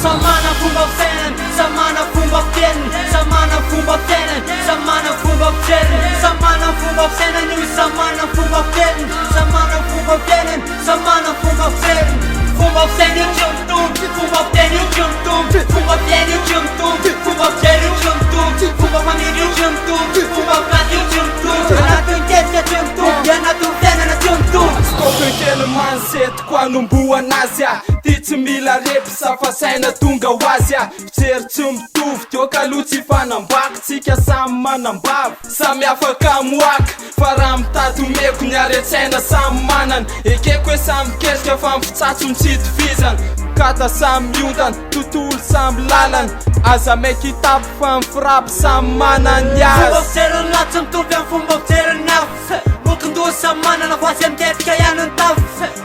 Samana fomba fiainana, samana fomba fiteniny, samana fomba fiainana, samana fomba fiteriny, samana fomba fiainana io samana fomba fiteniny, samana fomba fiainana, samana fomba fiteriny. Fomba fiaina io tsy mitovy, fomba fiteny io tsy mitovy, fomba fiaina io tsy mitovy, fomba fitery io tsy mitovy, fomba family io tsy mitovy, fomba fikaty io tsy mitovy, anatin'ny tetika tsy mitovy, anatin'ny fiainana tsy mitovy. Skôpekely mansetiko anomboana azy a ty tsy mila repy safasaina tonga ho azy a fijery tsy mitovy tioka aloha tsy fanambaky tsika samy manambavy samy afaka moaka fa raha mitatomeko ny aretsaina samy manana ekeko hoe samy kesika fa mifitsatso tsy itovizana kata samy miondana tontolo samy lalana aza maiky hitapy fa mifirapy samy manany azy. Fomba fiteriny laha tsy mitovy amin'ny fomba fiteriny hafa mokondoa samy manana fa tsy mitetika ihany ny tafy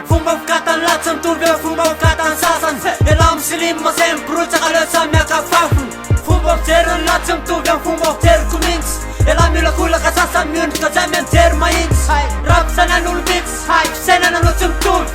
fomba fikatany laha tsy mitovy amin'ny fomba fikatany sasany ela muslima zay miborotsaky aleo samy akafafiny fomba fiteriny laha tsy mitovy amin'ny fomba fiteriko mintsy ela miolakolaka sasany miondrika zay mianjery mahitsy raha fisainan'olo mitsy fisainananao tsy mitovy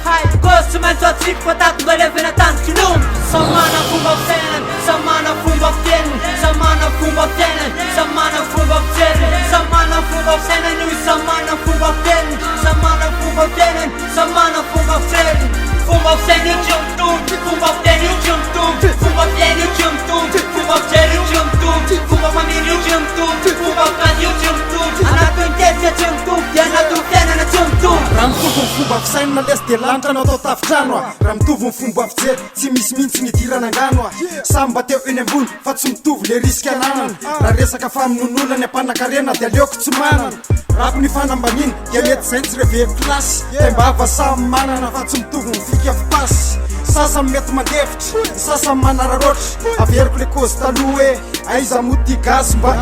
kozy tsy maintsy atsiko fa tatonga levena tany kinomby samana fomba fisainany samana fomba fiteniny samana fomba fiainany samana fomba fiteriny samana fomba fisainany io samana fomba fiteniny samana fomba fiainany samana fomba fiteriny fomba fisaina io tsy mitovy fomba fiteny io tsy mitovy fomba fiaina io tsy mitovy fomba fitery io tsy mitovy fomba family io tsy mitovy fomba fikaty io tsy mitovy anatin'ny tetika tsy mitovy anatin'ny fiainana tsy mitovy. Raha mitovy ny fomba fisainana lesy de lanitra anao atao tafitrano a raha mitovy ny fomba fijery tsy misy mihitsy ny idirana angano a samy mba teo eny ambony fa tsy mitovy le riska ananana raha resaka faminon'olona ny ampanankarena de aleoko tsy manana raha ny fanambaniny de mety zay tsy revero plasy tembava samy manana fa tsy mitovy ny fika fipasy sasany mety mandefitra sasany manararoatra averiko le kozy taloha hoe aiza mody gasy mba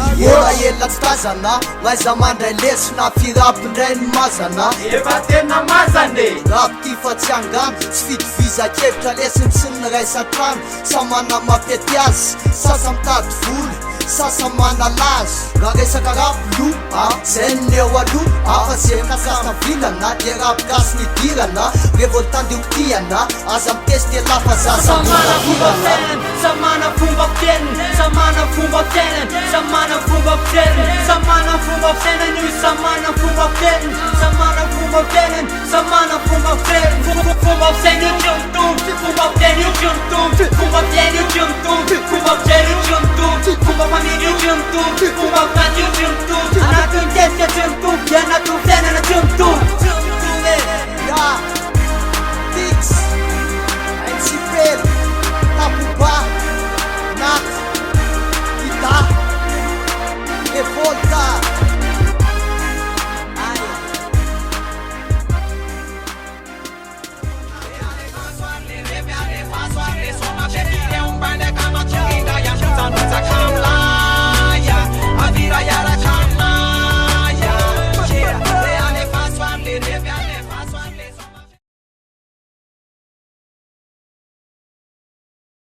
ela tsy tazana laiza mandray lesona firapindray ny mazana efa tena mazane rapo ty fa tsy angano tsy fitovizakevitra lesiny sy ny raisan-trano samana mapety azy sasa mitady voly sasa manalazy raha resaka rapo lo zay ny eo aloha fa zay kasana vilana de rapo gasy nidirana revoltande otiana aza mitesty lafa zaza samana fomba fiainany samana fomba fiteniny samana fomba fiainany samana fomba fiteriny samana fomba fiainany io samana fomba fiteniny samana fomba fiainany samana fomba fiteriny fomba fisaina io tsy mitovy fomba fiteny io tsy mitovy fomba fiaina io tsy mitovy fomba fitery io tsy mitovy fomba family io tsy mitovy fomba fikaty io tsy mitovy